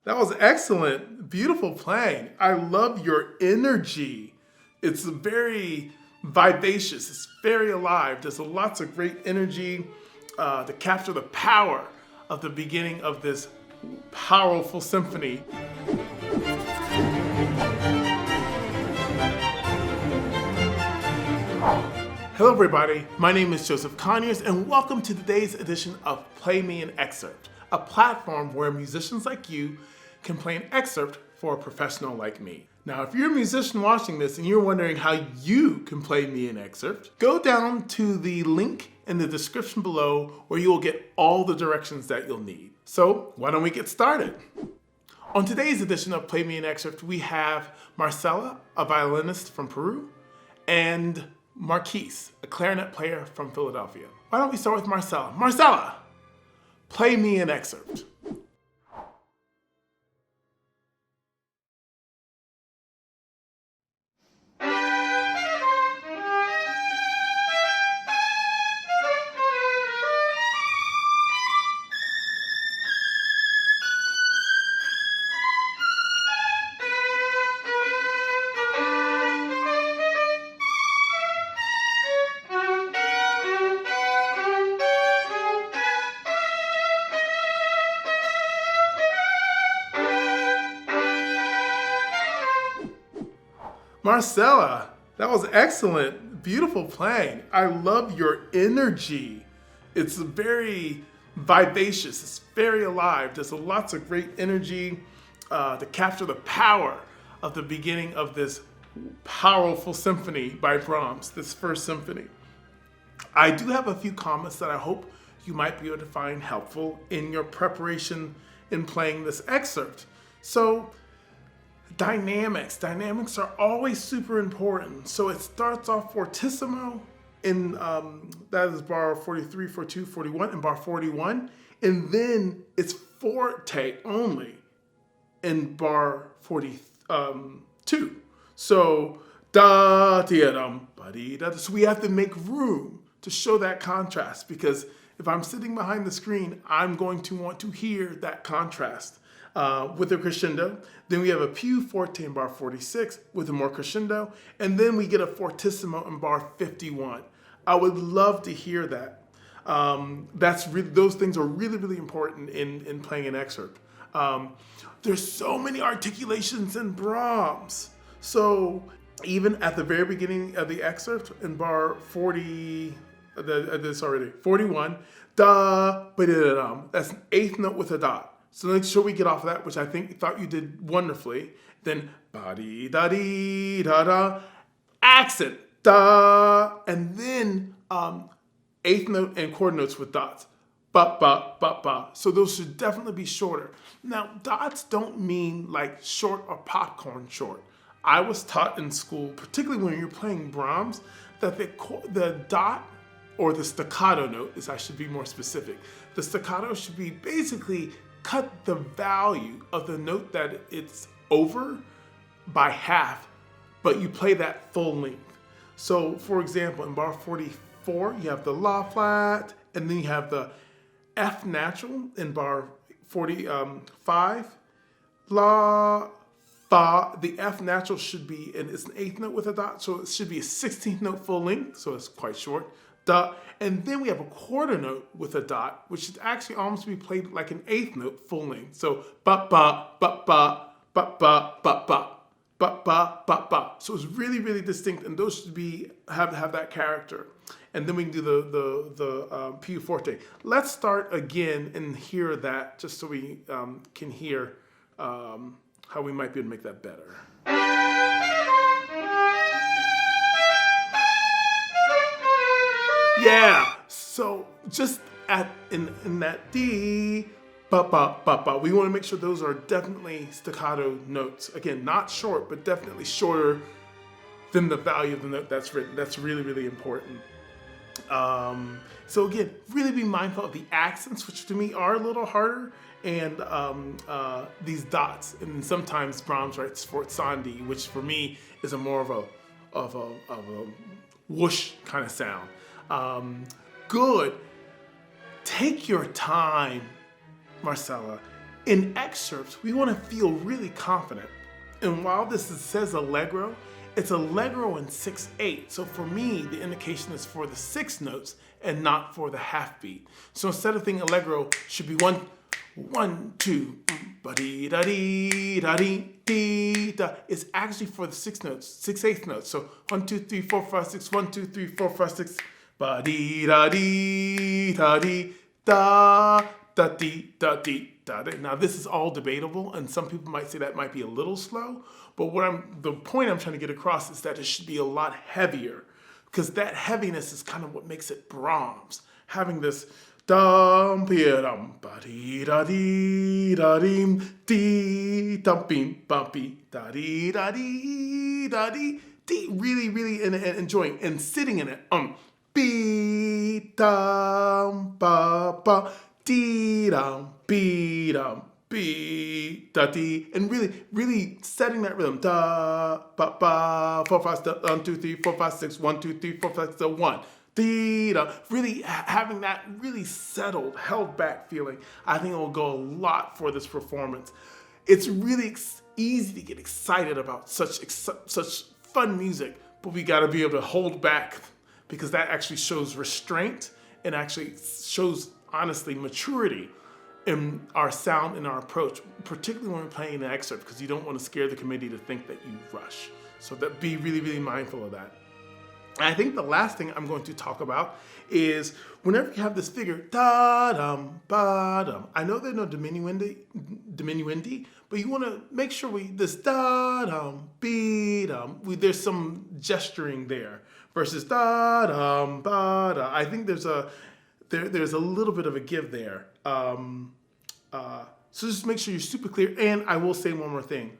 That was excellent. Beautiful playing. I love your energy. It's very vivacious. It's very alive. There's lots of great energy to capture the power of the beginning of this powerful symphony. Hello everybody, my name is Joseph Conyers and welcome to today's edition of Play Me an Excerpt, a platform where musicians like you can play an excerpt for a professional like me. Now if you're a musician watching this and you're wondering how you can play me an excerpt, go down to the link in the description below where you will get all the directions that you'll need. So why don't we get started? On today's edition of Play Me an Excerpt, we have Marcela, a violinist from Peru, and Marquise, a clarinet player from Philadelphia. Why don't we start with Marcela? Marcela, play me an excerpt. Marcela, that was excellent. Beautiful playing. I love your energy. It's very vivacious. It's very alive. There's lots of great energy to capture the power of the beginning of this powerful symphony by Brahms, this first symphony. I do have a few comments that I hope you might be able to find helpful in your preparation in playing this excerpt. So, Dynamics are always super important. So it starts off fortissimo in, that is bar 43, 42, 41, and bar 41. And then it's forte only in bar 42. So, da-dee-dum, ba-dee-da. So we have to make room to show that contrast because if I'm sitting behind the screen, I'm going to want to hear that contrast. With a crescendo. Then we have a più forte in bar 46 with a more crescendo. And then we get a fortissimo in bar 51. I would love to hear that. Those things are really, really important in playing an excerpt. There's so many articulations in Brahms. So even at the very beginning of the excerpt in bar 41, da, ba-da-da-dum. That's an eighth note with a dot. So make sure we get off of that, which I thought you did wonderfully. Then ba-dee-da-dee-da-da, accent, da, and then eighth note and quarter notes with dots. Ba-ba-ba-ba. So those should definitely be shorter. Now, dots don't mean like short or popcorn short. I was taught in school, particularly when you're playing Brahms, that the dot or the staccato note, I should be more specific. The staccato should be basically cut the value of the note that it's over by half, but you play that full length. So for example, in bar 44, you have the La flat, and then you have the F natural in bar 45. La, fa, the F natural should be, and it's an eighth note with a dot, so it should be a 16th note full length, so it's quite short. Da, and then we have a quarter note with a dot, which should actually almost be played like an eighth note full length. So ba ba ba ba ba ba ba ba ba ba ba ba. So it's really, really distinct, and those should have that character. And then we can do the più forte. Let's start again and hear that, just so we can hear how we might be able to make that better. Yeah, so just in that D, ba ba ba ba, we want to make sure those are definitely staccato notes. Again, not short, but definitely shorter than the value of the note that's written. That's really, really important. So again, really be mindful of the accents, which to me are a little harder, and these dots. And sometimes Brahms writes forzandi, which for me is a more of a whoosh kind of sound. Good. Take your time, Marcela. In excerpts, we want to feel really confident. And while says allegro, it's allegro in 6/8. So for me, the indication is for the 6 notes and not for the half beat. So instead of thinking allegro should be 1, 2, ba dee da dee da dee dee da. It's actually for the 6 notes, 6/8 notes. So 1, 2, 3, 4, 5, 6, 1, 2, 3, 4, 5, 6, ba dee da dee da dee da da dee da dee. Now this is all debatable, and some people might say that might be a little slow, but the point I'm trying to get across is that it should be a lot heavier, because that heaviness is kind of what makes it Brahms, having this dum dum ba dee da dee da dee dee dum bim bumpy da dee da dee da dee dee, really enjoying and sitting in it be dum ba ba dee dum be dum be da dee, and really setting that rhythm da ba ba 4 5 1 2 3 4 5 6 1 2 3 4 5 6 1 dee da, really having that really settled, held back feeling. I think it will go a lot for this performance. It's really easy to get excited about such fun music, but we got to be able to hold back, because that actually shows restraint and actually shows, honestly, maturity in our sound and our approach, particularly when we're playing an excerpt, because you don't want to scare the committee to think that you rush. So be really mindful of that. And I think the last thing I'm going to talk about is whenever you have this figure, da-dum, ba-dum. I know there's no diminuendo, but you want to make sure this da-dum, be-dum, there's some gesturing there versus da-dum, ba-dum. I think there's a little bit of a give there. So just make sure you're super clear. And I will say one more thing.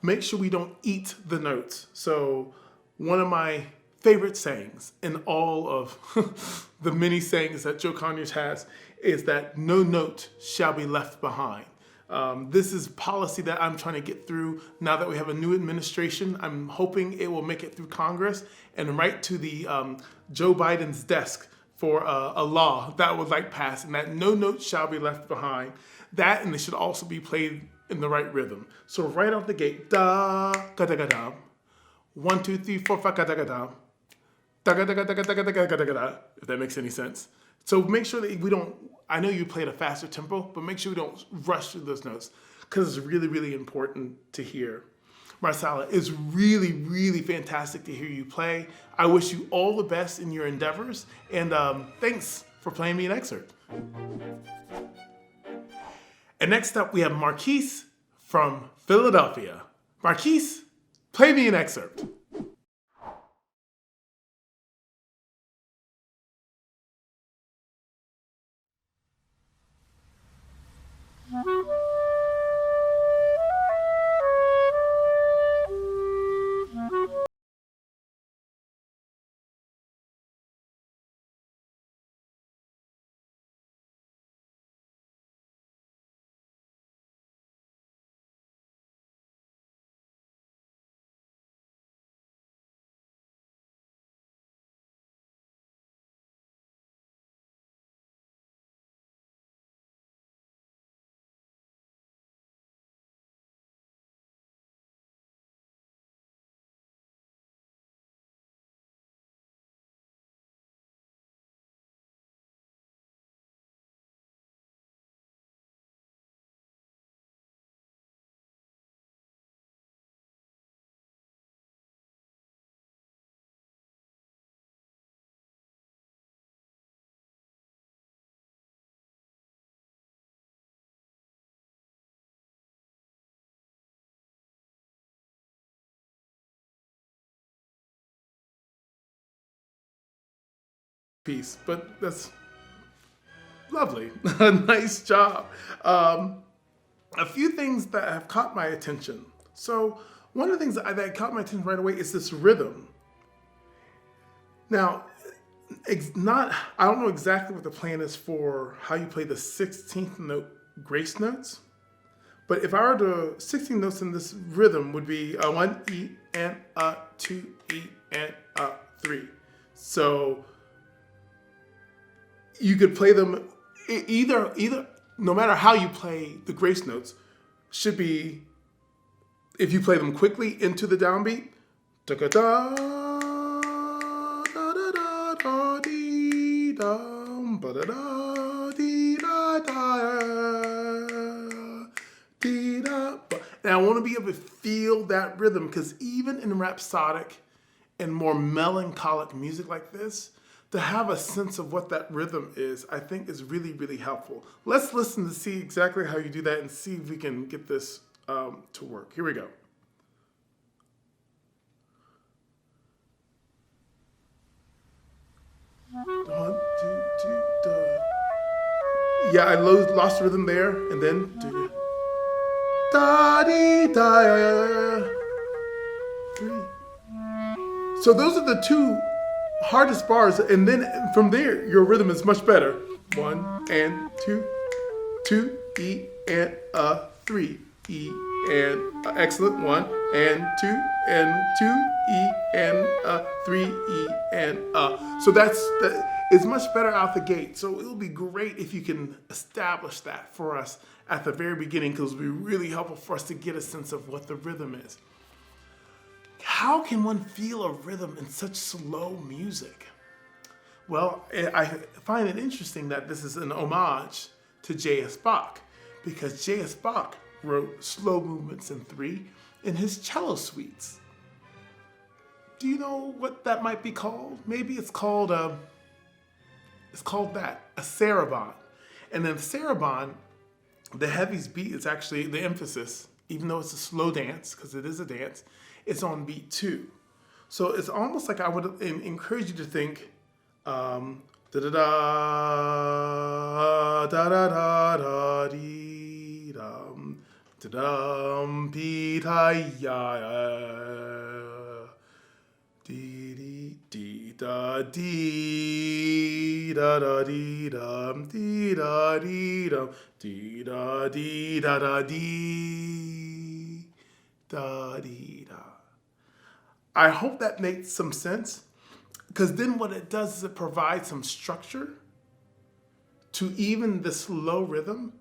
Make sure we don't eat the notes. So one of my favorite sayings in all of the many sayings that Joe Conyers has is that no note shall be left behind. This is policy that I'm trying to get through now that we have a new administration. I'm hoping it will make it through Congress and right to the Joe Biden's desk for a law that would pass, and that no note shall be left behind. That, and they should also be played in the right rhythm. So right off the gate, da ga da ga da. 1 2 3 4 5 ga da ga da. Da ga da ga da ga da ga da ga da ga da. If that makes any sense. So make sure that we don't. I know you play at a faster tempo, but make sure we don't rush through those notes, because it's really important to hear. Marsala, it's really fantastic to hear you play. I wish you all the best in your endeavors, and thanks for playing me an excerpt. And next up, we have Marquise from Philadelphia. Marquise, play me an excerpt. Piece, but that's lovely. Nice job. A few things that have caught my attention. So one of the things that caught my attention right away is this rhythm. Now, I don't know exactly what the plan is for how you play the 16th note grace notes, but if I were to 16 notes in this rhythm would be a 1 E and a 2 E and a 3. So you could play them either no matter how you play the grace notes, should be, if you play them quickly into the downbeat, da da da da da da da dee dum ba da da dee da da dee da. And I want to be able to feel that rhythm, because even in rhapsodic and more melancholic music like this, to have a sense of what that rhythm is, I think is really, really helpful. Let's listen to see exactly how you do that and see if we can get this to work. Here we go. One, two, two, da. Yeah, I lost rhythm there, and then da dee da. Three. So those are the two hardest bars, and then from there your rhythm is much better. 1 and 2, 2 E and three E and excellent. 1 and 2 and 2 E and 3 E and So it's much better out the gate. So it'll be great if you can establish that for us at the very beginning, because it'll be really helpful for us to get a sense of what the rhythm is. How can one feel a rhythm in such slow music? Well, I find it interesting that this is an homage to J.S. Bach, because J.S. Bach wrote slow movements in 3 in his cello suites. Do you know what that might be called? Maybe it's called a saraband. And in saraband, the heaviest beat is actually the emphasis, even though it's a slow dance, because it is a dance, it's on beat 2. So it's almost like I would encourage you to think da da da da da da da dee dum da dum beat ya dee dee dee da dee da da dee dum dee da dee dum dee da dee da da dee da dee da. I hope that makes some sense, because then what it does is it provides some structure to even the slow rhythm.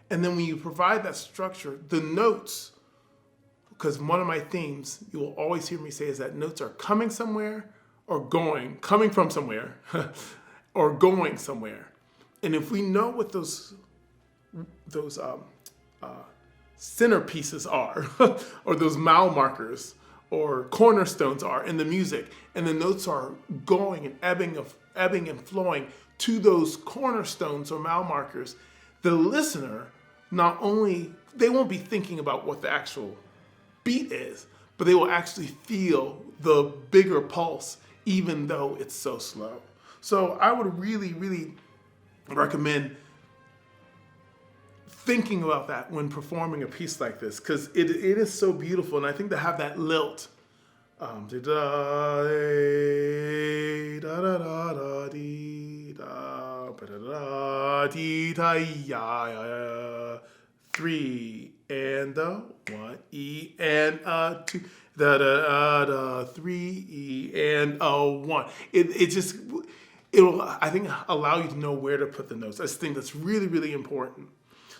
And then when you provide that structure, the notes, because one of my themes you will always hear me say is that notes are coming somewhere or coming from somewhere or going somewhere. And if we know what those centerpieces are, or those mile markers or cornerstones are in the music, and the notes are going and ebbing and flowing to those cornerstones or mile markers, the listener, not only, they won't be thinking about what the actual beat is, but they will actually feel the bigger pulse, even though it's so slow. So I would really, really recommend thinking about that when performing a piece like this, because it is so beautiful. And I think to have that lilt, 3 and 1 E and 2 3 E and 1. It'll, I think, allow you to know where to put the notes. I just think that's really, really important.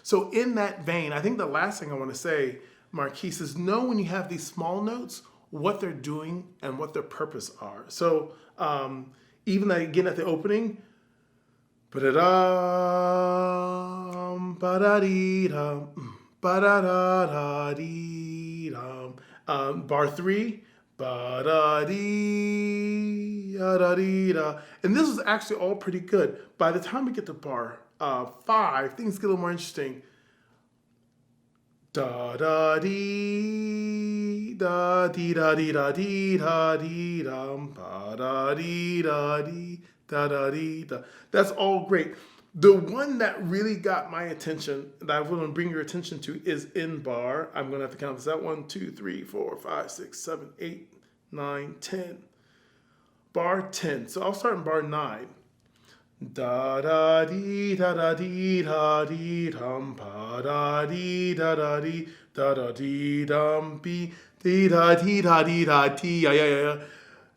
So in that vein, I think the last thing I want to say, Marquise, is know when you have these small notes, what they're doing and what their purpose are. So even again at the opening, ba-da-dum, ba-da-dee-dum, ba-da-da-da-dee-dum. Bar 3, ba-da-dee, da-da-dee-da. And this is actually all pretty good. By the time we get to bar 5, things get a little more interesting. Da da dee da dee da dee da dee da dee dum ba da dee da dee da da dee da. That's all great. The one that really got my attention, that I want to bring your attention to, is in bar. I'm going to have to count this out. 1, 2, 3, 4, 5, 6, 7, 8, 9, 10. Bar 10. So I'll start in bar 9. Da da dee da da dee da dee dum ba da dee da da dee dum be dee da dee da dee da dee yeah.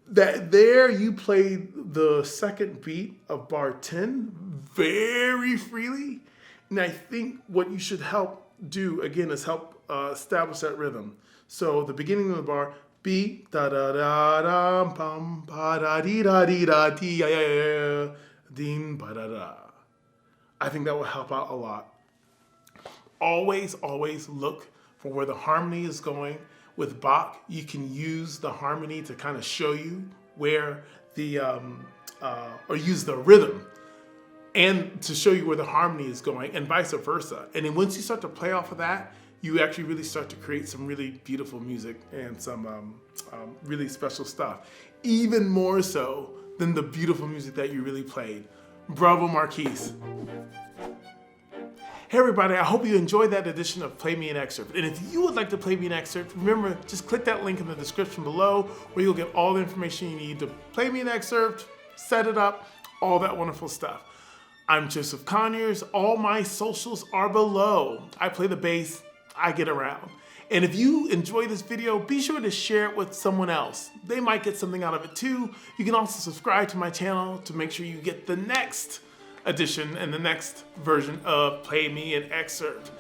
That there you play the second beat of bar 10 very freely, And I think what you should help do, again, is help establish that rhythm. So the beginning of the bar, B, da da da da, pum, pa da dee da dee da dee, ya ya ya, ding, ba da da. I think that will help out a lot. Always, always look for where the harmony is going. With Bach, you can use the harmony to kind of show you where the, or use the rhythm and to show you where the harmony is going, and vice versa. And then once you start to play off of that, you actually really start to create some really beautiful music and some really special stuff. Even more so than the beautiful music that you really played. Bravo, Marquise. Hey everybody, I hope you enjoyed that edition of Play Me an Excerpt. And if you would like to play me an excerpt, remember, just click that link in the description below where you'll get all the information you need to play me an excerpt, set it up, all that wonderful stuff. I'm Joseph Conyers. All my socials are below. I play the bass, I get around. And if you enjoy this video, be sure to share it with someone else. They might get something out of it too. You can also subscribe to my channel to make sure you get the next edition and the next version of Play Me an Excerpt.